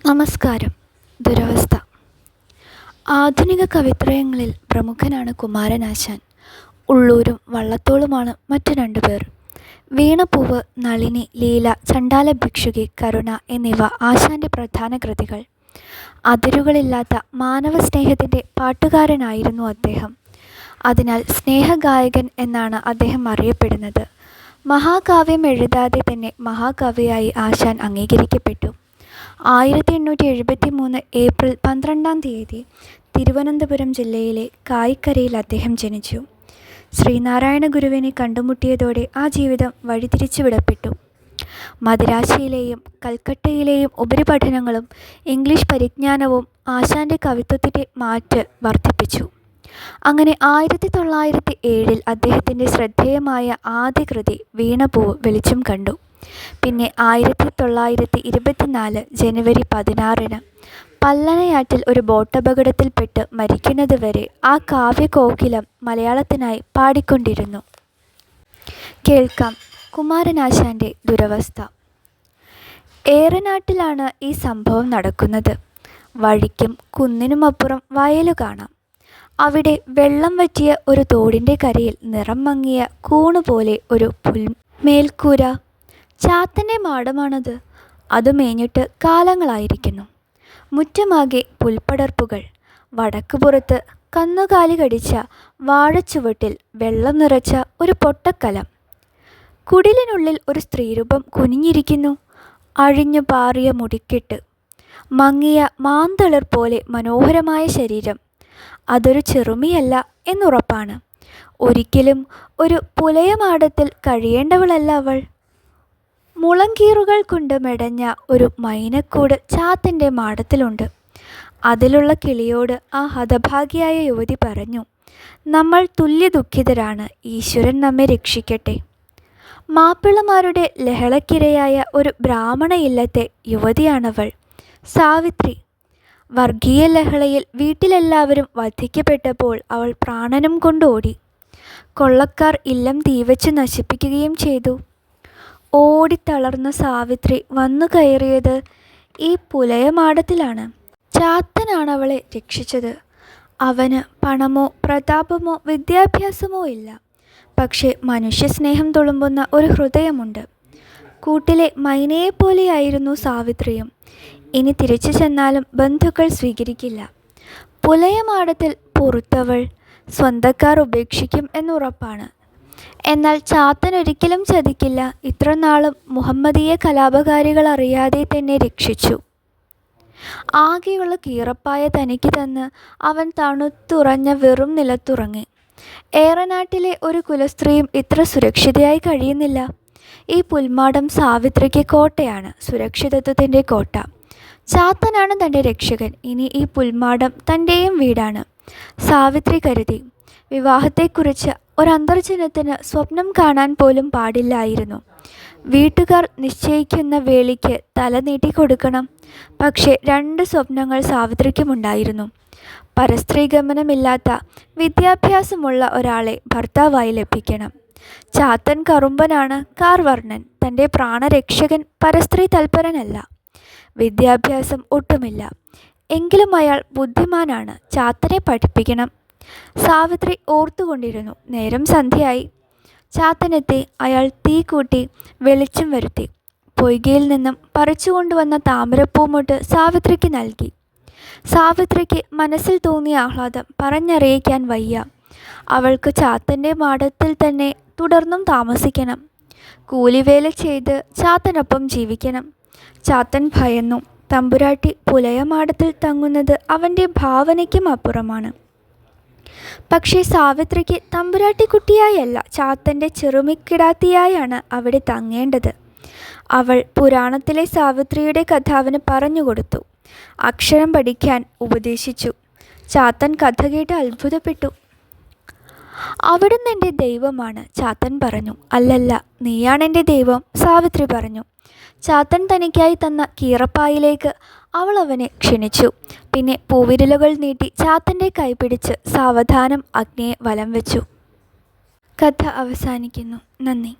നമസ്കാരം. ദുരവസ്ഥ. ആധുനിക കവിത്രയങ്ങളിൽ പ്രമുഖനാണ് കുമാരനാശാൻ. ഉള്ളൂരും വള്ളത്തോളുമാണ് മറ്റു രണ്ടുപേർ. വീണപ്പൂവ്, നളിനി, ലീല, ചണ്ഡാല ഭിക്ഷുകി, കരുണ എന്നിവ ആശാൻ്റെ പ്രധാന കൃതികൾ. അതിരുകളില്ലാത്ത മാനവസ്നേഹത്തിൻ്റെ പാട്ടുകാരനായിരുന്നു അദ്ദേഹം. അതിനാൽ സ്നേഹഗായകൻ എന്നാണ് അദ്ദേഹം അറിയപ്പെടുന്നത്. മഹാകാവ്യം എഴുതാതെ തന്നെ മഹാകവിയായി ആശാൻ അംഗീകരിക്കപ്പെട്ടു. 1873 ഏപ്രിൽ 12 തിരുവനന്തപുരം ജില്ലയിലെ കായിക്കരയിൽ അദ്ദേഹം ജനിച്ചു. ശ്രീനാരായണ ഗുരുവിനെ കണ്ടുമുട്ടിയതോടെ ആ ജീവിതം വഴിതിരിച്ചു വിടപ്പെട്ടു. മദിരാശിയിലെയും കൽക്കട്ടയിലെയും ഉപരിപഠനങ്ങളും ഇംഗ്ലീഷ് പരിജ്ഞാനവും ആശാൻ്റെ കവിത്വത്തിൻ്റെ മാറ്റ് വർദ്ധിപ്പിച്ചു. അങ്ങനെ 1907 അദ്ദേഹത്തിൻ്റെ ശ്രദ്ധേയമായ ആദ്യ കൃതി വീണപ്പൂവ് വെളിച്ചം കണ്ടു. പിന്നെ 1924 ജനുവരി 16 പല്ലനയാറ്റിൽ ഒരു ബോട്ടപകടത്തിൽപ്പെട്ട് മരിക്കുന്നതുവരെ ആ കാവ്യകോകിലം മലയാളത്തിനായി പാടിക്കൊണ്ടിരുന്നു. കേൾക്കാം കുമാരനാശാൻ്റെ ദുരവസ്ഥ. ഏറനാട്ടിലാണ് ഈ സംഭവം നടക്കുന്നത്. വഴിക്കും കുന്നിനുമപ്പുറം വയലു കാണാം. അവിടെ വെള്ളം വറ്റിയ ഒരു തോടിൻ്റെ കരയിൽ നിറം മങ്ങിയ കൂണുപോലെ ഒരു പുൽമേൽക്കൂര. ചാത്തൻ്റെ മാടമാണത്. അത് മേഞ്ഞിട്ട് കാലങ്ങളായിരിക്കുന്നു. മുറ്റമാകെ പുൽപ്പടർപ്പുകൾ. വടക്കുപുറത്ത് കന്നുകാലി കടിച്ച വാഴച്ചുവട്ടിൽ വെള്ളം നിറച്ച ഒരു പൊട്ടക്കലം. കുടിലിനുള്ളിൽ ഒരു സ്ത്രീരൂപം കുനിഞ്ഞിരിക്കുന്നു. അഴിഞ്ഞു പാറിയ മുടിക്കെട്ട്, മങ്ങിയ മാന്തളിർ പോലെ മനോഹരമായ ശരീരം. അതൊരു ചെറുമിയല്ല എന്നുറപ്പാണ്. ഒരിക്കലും ഒരു പുലയമാടത്തിൽ കഴിയേണ്ടവളല്ല അവൾ. മുളങ്കീറുകൾ കൊണ്ട് മെടഞ്ഞ ഒരു മൈനക്കൂട് ചാത്തൻ്റെ മാടത്തിലുണ്ട്. അതിലുള്ള കിളിയോട് ആ ഹതഭാഗ്യയായ യുവതി പറഞ്ഞു, "നമ്മൾ തുല്യ ദുഃഖിതരാണ്. ഈശ്വരൻ നമ്മെ രക്ഷിക്കട്ടെ." മാപ്പിളമാരുടെ ലഹളക്കിരയായ ഒരു ബ്രാഹ്മണ ഇല്ലത്തെ യുവതിയാണവൾ, സാവിത്രി. വർഗീയ ലഹളയിൽ വീട്ടിലെല്ലാവരും വധിക്കപ്പെട്ടപ്പോൾ അവൾ പ്രാണനും കൊണ്ടോടി. കൊള്ളക്കാർ ഇല്ലം തീവച്ചു നശിപ്പിക്കുകയും ചെയ്തു. ഓടിത്തളർന്ന സാവിത്രി വന്നു കയറിയത് ഈ പുലയമാടത്തിലാണ്. ചാത്തനാണവളെ രക്ഷിച്ചത്. അവന് പണമോ പ്രതാപമോ വിദ്യാഭ്യാസമോ ഇല്ല. പക്ഷേ മനുഷ്യസ്നേഹം തുളുമ്പുന്ന ഒരു ഹൃദയമുണ്ട്. കൂട്ടിലെ മൈനയെപ്പോലെയായിരുന്നു സാവിത്രിയും. ഇനി തിരിച്ചു ചെന്നാലും ബന്ധുക്കൾ സ്വീകരിക്കില്ല. പുലയമാടത്തിൽ പൊറുത്തവൾ സ്വന്തക്കാർ ഉപേക്ഷിക്കും എന്നുറപ്പാണ്. എന്നാൽ ചാത്തൻ ഒരിക്കലും ചതിക്കില്ല. ഇത്രനാളും മുഹമ്മദീയ കലാപകാരികൾ അറിയാതെ തന്നെ രക്ഷിച്ചു. ആകെയുള്ള കീറപ്പായ തനിക്ക് തന്ന് അവൻ തണുത്തുറഞ്ഞ വെറും നിലത്തുറങ്ങി. ഏറനാട്ടിലെ ഒരു കുലസ്ത്രീയും ഇത്ര സുരക്ഷിതയായി കഴിയുന്നില്ല. ഈ പുൽമാടം സാവിത്രിക്ക് കോട്ടയാണ്, സുരക്ഷിതത്വത്തിൻ്റെ കോട്ട. ചാത്തനാണ് തൻ്റെ രക്ഷകൻ. ഇനി ഈ പുൽമാടം തൻ്റെയും വീടാണ്. സാവിത്രി കരുതി, വിവാഹത്തെക്കുറിച്ച് ഒരന്തർജനത്തിന് സ്വപ്നം കാണാൻ പോലും പാടില്ലായിരുന്നു. വീട്ടുകാർ നിശ്ചയിക്കുന്ന വേളിക്ക് തല നീട്ടിക്കൊടുക്കണം. പക്ഷേ 2 സ്വപ്നങ്ങൾ സാവിത്രിക്കുമുണ്ടായിരുന്നു. പരസ്ത്രീഗമനമില്ലാത്ത വിദ്യാഭ്യാസമുള്ള ഒരാളെ ഭർത്താവായി ലഭിക്കണം. ചാത്തൻ കറുമ്പനാണ്, കാർവർണ്ണൻ. തൻ്റെ പ്രാണരക്ഷകൻ പരസ്ത്രീ തൽപരനല്ല. വിദ്യാഭ്യാസം ഒട്ടുമില്ല. എങ്കിലും അയാൾ ബുദ്ധിമാനാണ്. ചാത്തനെ പഠിപ്പിക്കണം. സാവിത്രി ഓർത്തുകൊണ്ടിരുന്നു. നേരം സന്ധ്യയായി. ചാത്തനെത്തി. അയാൾ തീ കൂട്ടി വെളിച്ചം വരുത്തി. പൊയ്കയിൽ നിന്നും പറിച്ചുകൊണ്ടുവന്ന താമരപ്പൂമൊട്ട് സാവിത്രിക്ക് നൽകി. സാവിത്രിക്ക് മനസ്സിൽ തോന്നിയ ആഹ്ലാദം പറഞ്ഞറിയിക്കാൻ വയ്യ. അവൾക്ക് ചാത്തൻ്റെ മാടത്തിൽ തന്നെ തുടർന്നും താമസിക്കണം. കൂലിവേല ചെയ്ത് ചാത്തനൊപ്പം ജീവിക്കണം. ചാത്തൻ ഭയന്നു. തമ്പുരാട്ടി പുലയമാടത്തിൽ തങ്ങുന്നത് അവൻ്റെ ഭാവനയ്ക്കും അപ്പുറമാണ്. പക്ഷേ സാവിത്രിക്ക് തമ്പുരാട്ടിക്കുട്ടിയായല്ല, ചാത്തൻ്റെ ചെറുമിക്കിടാത്തിയായാണ് അവിടെ തങ്ങേണ്ടത്. അവൾ പുരാണത്തിലെ സാവിത്രിയുടെ കഥ അവന് പറഞ്ഞുകൊടുത്തു. അക്ഷരം പഠിക്കാൻ ഉപദേശിച്ചു. ചാത്തൻ കഥ കേട്ട് അത്ഭുതപ്പെട്ടു. "അവിടുന്ന് എൻ്റെ ദൈവമാണ്," ചാത്തൻ പറഞ്ഞു. "അല്ലല്ല, നീയാണെൻ്റെ ദൈവം," സാവിത്രി പറഞ്ഞു. ചാത്തൻ തനിക്കായി തന്ന കീറപ്പായിലേക്ക് അവൾ അവനെ ക്ഷണിച്ചു. പിന്നെ പൂവിരലുകൾ നീട്ടി ചാത്തൻ്റെ കൈ പിടിച്ച് സാവധാനം അഗ്നിയെ വലം വെച്ചു. കഥ അവസാനിക്കുന്നു. നന്ദി.